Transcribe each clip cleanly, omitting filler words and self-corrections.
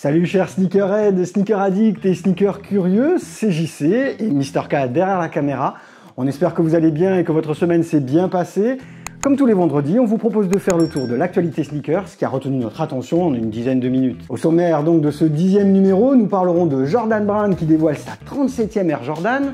Salut chers sneakerheads, sneaker addicts et sneakers curieux, c'est JC et Mr K derrière la caméra. On espère que vous allez bien et que votre semaine s'est bien passée. Comme tous les vendredis, on vous propose de faire le tour de l'actualité sneakers, qui a retenu notre attention en une dizaine de minutes. Au sommaire donc de ce 10e numéro, nous parlerons de Jordan Brand qui dévoile sa 37e Air Jordan.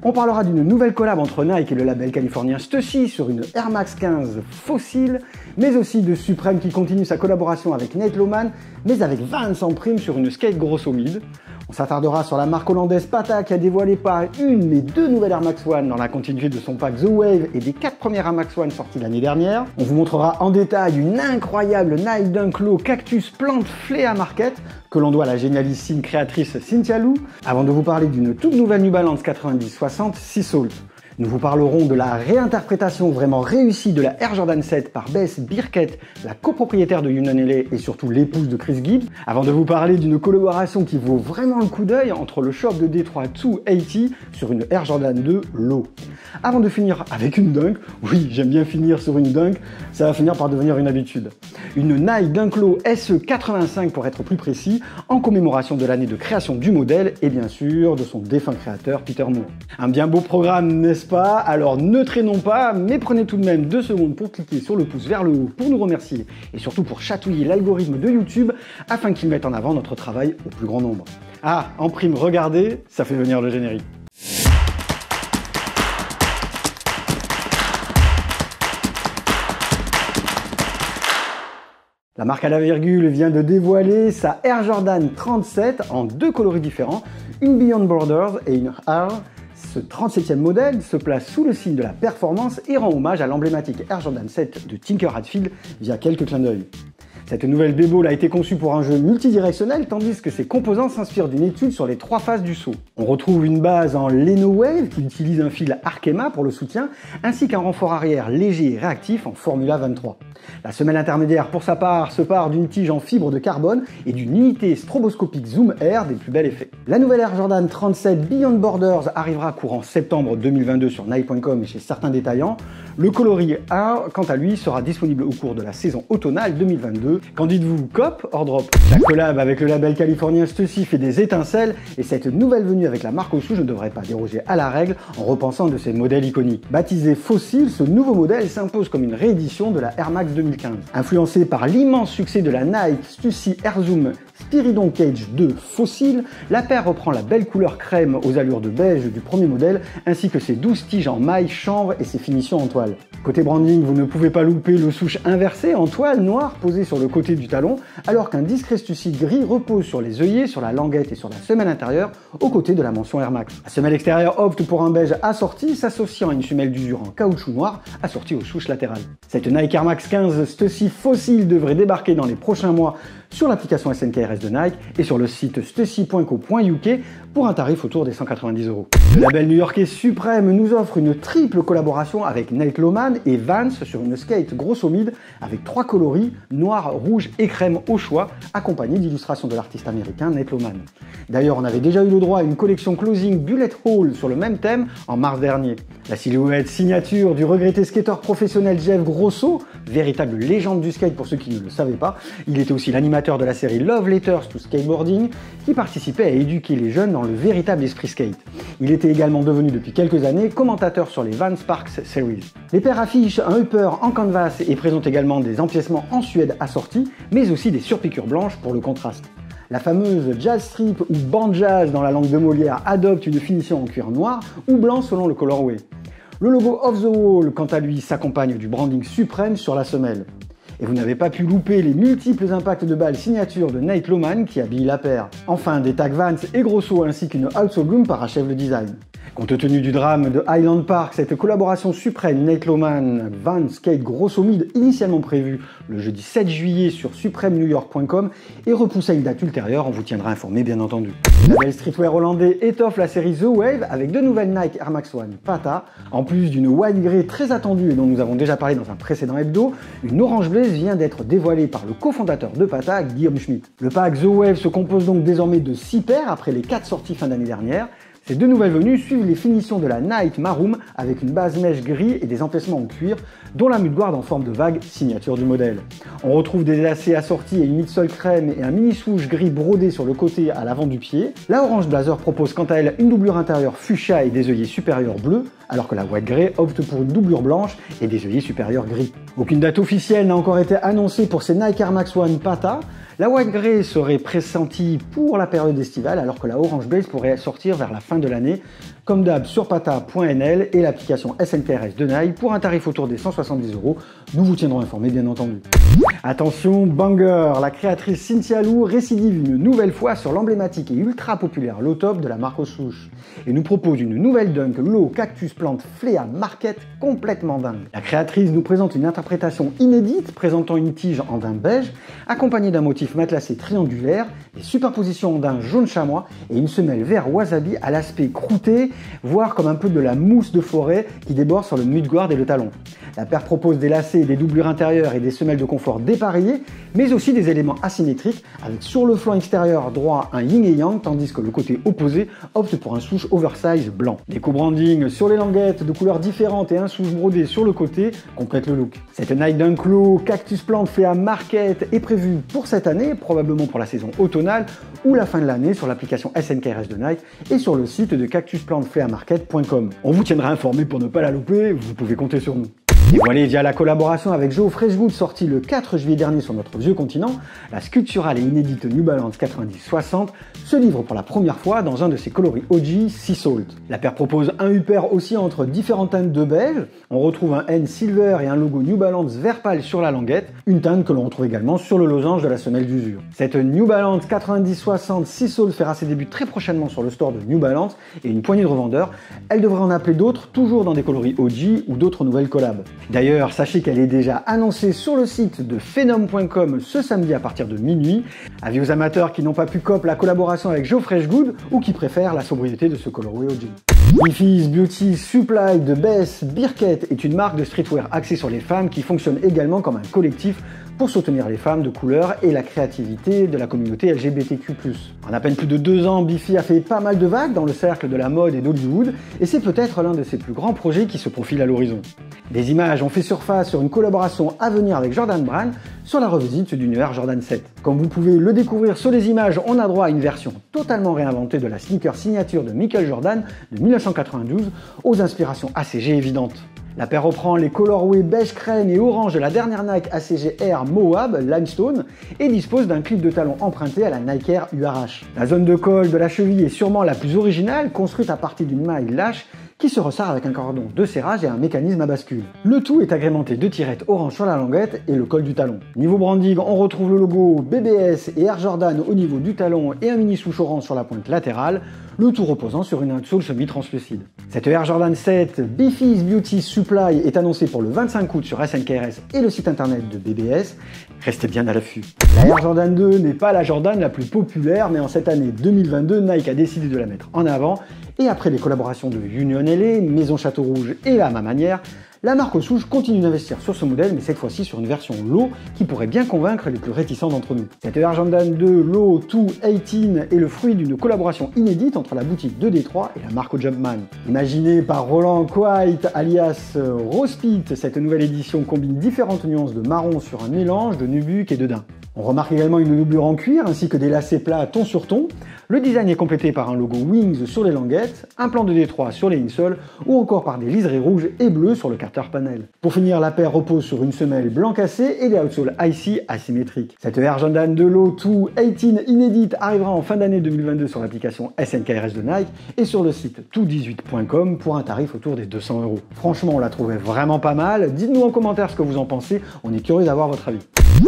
On parlera d'une nouvelle collab entre Nike et le label californien Stussy sur une Air Max 15 fossile, mais aussi de Supreme qui continue sa collaboration avec Nate Loman, mais avec Vans en prime sur une skate grosso mid. On s'attardera sur la marque hollandaise Pata qui a dévoilé pas une mais deux nouvelles Air Max One dans la continuité de son pack The Wave et des 4 premières Air Max One sorties l'année dernière. On vous montrera en détail une incroyable Nike Dunk Low Cactus Plante Flea Market que l'on doit à la génialissime créatrice Cynthia Lu, avant de vous parler d'une toute nouvelle New Balance 90-60 Sea Salt. Nous vous parlerons de la réinterprétation vraiment réussie de la Air Jordan 7 par Bess Birkett, la copropriétaire de Union LA et surtout l'épouse de Chris Gibbs, avant de vous parler d'une collaboration qui vaut vraiment le coup d'œil entre le shop de Détroit 280 sur une Air Jordan 2 Low. Avant de finir avec une dunk, oui j'aime bien finir sur une dunk, ça va finir par devenir une habitude. Une Nike Dunk Low SE85 pour être plus précis, en commémoration de l'année de création du modèle et bien sûr de son défunt créateur Peter Moore. Un bien beau programme, n'est-ce pas? Alors ne traînons pas, mais prenez tout de même 2 secondes pour cliquer sur le pouce vers le haut pour nous remercier et surtout pour chatouiller l'algorithme de YouTube afin qu'il mette en avant notre travail au plus grand nombre. Ah, en prime, regardez, ça fait venir le générique. La marque à la virgule vient de dévoiler sa Air Jordan 37 en 2 coloris différents, une Beyond Borders et une R. Ce 37e modèle se place sous le signe de la performance et rend hommage à l'emblématique Air Jordan 7 de Tinker Hatfield via quelques clins d'œil. Cette nouvelle bébole a été conçue pour un jeu multidirectionnel tandis que ses composants s'inspirent d'une étude sur les 3 phases du saut. On retrouve une base en Leno Wave qui utilise un fil Arkema pour le soutien ainsi qu'un renfort arrière léger et réactif en Formula 23. La semelle intermédiaire pour sa part se part d'une tige en fibre de carbone et d'une unité stroboscopique Zoom Air des plus bels effets. La nouvelle Air Jordan 37 Beyond Borders arrivera courant septembre 2022 sur Nike.com et chez certains détaillants. Le coloris R, quant à lui, sera disponible au cours de la saison automnale 2022. Qu'en dites-vous, cop or drop? La collab avec le label californien Stussy fait des étincelles et cette nouvelle venue avec la marque au sous ne devrait pas déroger à la règle en repensant de ses modèles iconiques. Baptisé Fossil, ce nouveau modèle s'impose comme une réédition de la Air Max 2015. Influencé par l'immense succès de la Nike Stussy Air Zoom Spiridon Cage 2 Fossil, la paire reprend la belle couleur crème aux allures de beige du premier modèle ainsi que ses 12 tiges en maille chanvre et ses finitions en toile. Côté branding, vous ne pouvez pas louper le souche inversé en toile noire posé sur le côté du talon, alors qu'un discret Stussy gris repose sur les œillets, sur la languette et sur la semelle intérieure, aux côtés de la mention Air Max. La semelle extérieure opte pour un beige assorti, s'associant à une semelle d'usure en caoutchouc noir, assortie aux souches latérales. Cette Nike Air Max 15 Stussy Fossil devrait débarquer dans les prochains mois sur l'application SNKRS de Nike et sur le site stussy.co.uk pour un tarif autour des 190 €. Le label new-yorkais Supreme nous offre une triple collaboration avec Nate Loman et Vans sur une skate grosso mid avec 3 coloris, noir, rouge et crème au choix, accompagnés d'illustrations de l'artiste américain Nate Loman. D'ailleurs, on avait déjà eu le droit à une collection closing Bullet Hole sur le même thème en mars dernier. La silhouette signature du regretté skater professionnel Jeff Grosso, véritable légende du skate pour ceux qui ne le savaient pas, il était aussi l'animateur de la série Love Letters to Skateboarding qui participait à éduquer les jeunes dans le véritable esprit skate. Il était également devenu depuis quelques années commentateur sur les Vans Sparks Series. Les paires affichent un upper en canvas et présentent également des empiècements en suède assortis, mais aussi des surpiqûres blanches pour le contraste. La fameuse Jazz Strip ou Band Jazz dans la langue de Molière adopte une finition en cuir noir ou blanc selon le colorway. Le logo Off the Wall, quant à lui, s'accompagne du branding Supreme sur la semelle. Et vous n'avez pas pu louper les multiples impacts de balles signature de Nate Loman qui habillent la paire. Enfin, des tags Vans et Grosso ainsi qu'une outsole bloom parachèvent le design. Compte tenu du drame de Highland Park, cette collaboration suprême Nate Loman Vans Skate Grosso Mid initialement prévue le jeudi 7 juillet sur supremenewyork.com est repoussée à une date ultérieure, on vous tiendra informé bien entendu. Le label streetwear hollandais étoffe la série The Wave avec 2 nouvelles Nike Air Max One Pata, en plus d'une white grey très attendue et dont nous avons déjà parlé dans un précédent hebdo, une orange blaze vient d'être dévoilée par le cofondateur de Pata, Guillaume Schmidt. Le pack The Wave se compose donc désormais de 6 paires après les 4 sorties fin d'année dernière. Ces deux nouvelles venues suivent les finitions de la Night Maroon avec une base mèche gris et des empêchements en cuir, dont la mudguard en forme de vague, signature du modèle. On retrouve des lacets assortis et une midsole crème et un mini swoosh gris brodé sur le côté à l'avant du pied. La Orange Blazer propose quant à elle une doublure intérieure fuchsia et des œillets supérieurs bleus, alors que la White Grey opte pour une doublure blanche et des œillets supérieurs gris. Aucune date officielle n'a encore été annoncée pour ces Nike Air Max One Pata. La White Grey serait pressentie pour la période estivale, alors que la Orange Blaze pourrait sortir vers la fin de l'année, comme d'hab sur pata.nl et l'application SNKRS de Nike pour un tarif autour des 170 €. Nous vous tiendrons informés bien entendu. Attention, banger! La créatrice Cynthia Lu récidive une nouvelle fois sur l'emblématique et ultra populaire Low Top de la marque Swoosh et nous propose une nouvelle Dunk Low Cactus Plant Flea Market complètement dingue. La créatrice nous présente une interprétation inédite présentant une tige en daim beige accompagnée d'un motif matelassé triangulaire, des superpositions en daim jaune chamois et une semelle vert wasabi à l'aspect croûté, voire comme un peu de la mousse de forêt qui déborde sur le mudguard et le talon. La paire propose des lacets, des doublures intérieures et des semelles de confort dépareillées, mais aussi des éléments asymétriques avec sur le flanc extérieur droit un yin et yang, tandis que le côté opposé opte pour un swoosh oversize blanc. Les co-branding sur les languettes de couleurs différentes et un swoosh brodé sur le côté complètent le look. Cette Nike Dunk Low Cactus Plant Flea Market est prévue pour cette année, probablement pour la saison automnale ou la fin de l'année sur l'application SNKRS de Nike et sur le site de cactusplantfleamarket.com. On vous tiendra informé pour ne pas la louper, vous pouvez compter sur nous. Dévoilée via la collaboration avec Joe Freshgood sortie le 4 juillet dernier sur notre vieux continent, la sculpturale et inédite New Balance 90-60 se livre pour la première fois dans un de ses coloris OG Sea Salt. La paire propose un upper aussi entre différentes teintes de beige, on retrouve un N silver et un logo New Balance vert pâle sur la languette, une teinte que l'on retrouve également sur le losange de la semelle d'usure. Cette New Balance 90-60 Sea Salt fera ses débuts très prochainement sur le store de New Balance et une poignée de revendeurs, elle devrait en appeler d'autres, toujours dans des coloris OG ou d'autres nouvelles collabs. D'ailleurs, sachez qu'elle est déjà annoncée sur le site de phenom.com ce samedi à partir de minuit. Avis aux amateurs qui n'ont pas pu copier la collaboration avec Joe Freshgood ou qui préfèrent la sobriété de ce colorway OG. Biffy's Beauty Supply de Bess Birkett est une marque de streetwear axée sur les femmes qui fonctionne également comme un collectif pour soutenir les femmes de couleur et la créativité de la communauté LGBTQ+. En à peine plus de 2 ans, Biffy a fait pas mal de vagues dans le cercle de la mode et d'Hollywood, et c'est peut-être l'un de ses plus grands projets qui se profile à l'horizon. Des images ont fait surface sur une collaboration à venir avec Jordan Brand sur la revisite du New Air Jordan 7. Comme vous pouvez le découvrir sur les images, on a droit à une version totalement réinventée de la sneaker signature de Michael Jordan de 1992, aux inspirations ACG évidentes. La paire reprend les colorways beige crème et orange de la dernière Nike ACG Air Moab Limestone et dispose d'un clip de talon emprunté à la Nike Air URH. La zone de colle de la cheville est sûrement la plus originale, construite à partir d'une maille lâche qui se resserre avec un cordon de serrage et un mécanisme à bascule. Le tout est agrémenté de tirettes orange sur la languette et le col du talon. Niveau branding, on retrouve le logo BBS et Air Jordan au niveau du talon et un mini swoosh orange sur la pointe latérale, le tout reposant sur une outsole semi-translucide. Cette Air Jordan 7 Biffy's Beauty Supply est annoncée pour le 25 août sur SNKRS et le site internet de BBS. Restez bien à l'affût. La Air Jordan 2 n'est pas la Jordan la plus populaire, mais en cette année 2022, Nike a décidé de la mettre en avant. Et après les collaborations de Union LA, Maison Château Rouge et La Ma Manière, la marque Swoosh continue d'investir sur ce modèle, mais cette fois-ci sur une version low qui pourrait bien convaincre les plus réticents d'entre nous. Cette Air Jordan 2 Low 218 est le fruit d'une collaboration inédite entre la boutique de Détroit et la marque Jumpman. Imaginée par Roland Quite alias Rose-Pit, cette nouvelle édition combine différentes nuances de marron sur un mélange de nubuck et de daim. On remarque également une doublure en cuir ainsi que des lacets plats ton sur ton. Le design est complété par un logo Wings sur les languettes, un plan de Détroit sur les insoles ou encore par des liserés rouges et bleus sur le carter panel. Pour finir, la paire repose sur une semelle blanc cassé et des outsoles IC asymétriques. Cette Air Jordan 2 Low 218 inédite arrivera en fin d'année 2022 sur l'application SNKRS de Nike et sur le site 218.com pour un tarif autour des 200 €. Franchement, on la trouvait vraiment pas mal. Dites-nous en commentaire ce que vous en pensez, on est curieux d'avoir votre avis.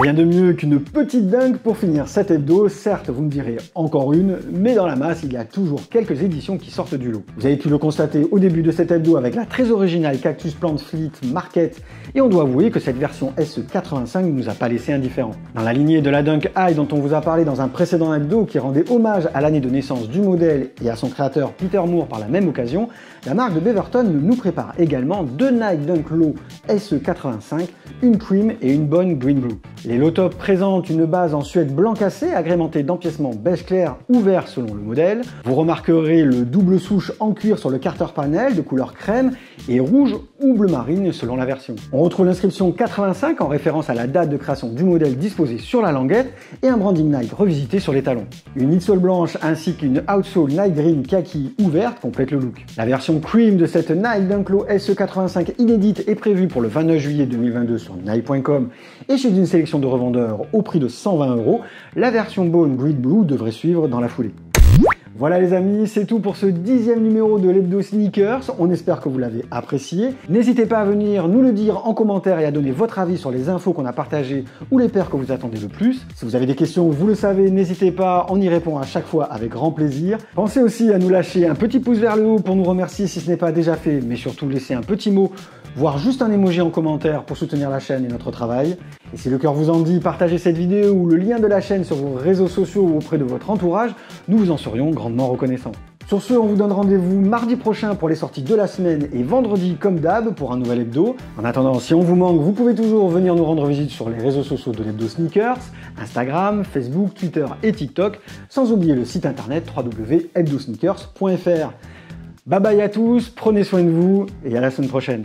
Rien de mieux qu'une petite dunk pour finir cet hebdo. Certes, vous me direz encore une, mais dans la masse, il y a toujours quelques éditions qui sortent du lot. Vous avez pu le constater au début de cet hebdo avec la très originale Cactus Plant Fleet Market, et on doit avouer que cette version SE85 ne nous a pas laissé indifférents. Dans la lignée de la Dunk High dont on vous a parlé dans un précédent hebdo qui rendait hommage à l'année de naissance du modèle et à son créateur Peter Moore par la même occasion, la marque de Beaverton nous prépare également deux Nike Dunk Low SE85, une cream et une bonne green blue. Les low top présentent présente une base en suède blanc cassé agrémentée d'empiècements beige clair ou vert selon le modèle. Vous remarquerez le double souche en cuir sur le carter panel de couleur crème et rouge ou bleu marine selon la version. On retrouve l'inscription 85 en référence à la date de création du modèle disposée sur la languette et un branding Nike revisité sur les talons. Une insole blanche ainsi qu'une outsole Nike Green kaki ou verte complètent le look. La version cream de cette Nike Dunklo SE85 inédite est prévue pour le 29 juillet 2022 sur Nike.com et chez une sélection de revendeurs au prix de 120 €. La version Bone Grid Blue devrait suivre dans la foulée. Voilà les amis, c'est tout pour ce 10e numéro de l'Hebdo Sneakers. On espère que vous l'avez apprécié. N'hésitez pas à venir nous le dire en commentaire et à donner votre avis sur les infos qu'on a partagées ou les paires que vous attendez le plus. Si vous avez des questions, vous le savez, n'hésitez pas, on y répond à chaque fois avec grand plaisir. Pensez aussi à nous lâcher un petit pouce vers le haut pour nous remercier si ce n'est pas déjà fait, mais surtout laisser un petit mot, voire juste un emoji en commentaire pour soutenir la chaîne et notre travail. Et si le cœur vous en dit, partagez cette vidéo ou le lien de la chaîne sur vos réseaux sociaux ou auprès de votre entourage, nous vous en serions grandement reconnaissants. Sur ce, on vous donne rendez-vous mardi prochain pour les sorties de la semaine et vendredi comme d'hab pour un nouvel hebdo. En attendant, si on vous manque, vous pouvez toujours venir nous rendre visite sur les réseaux sociaux de l'Hebdo Sneakers, Instagram, Facebook, Twitter et TikTok, sans oublier le site internet www.hebdosneakers.fr. Bye bye à tous, prenez soin de vous et à la semaine prochaine.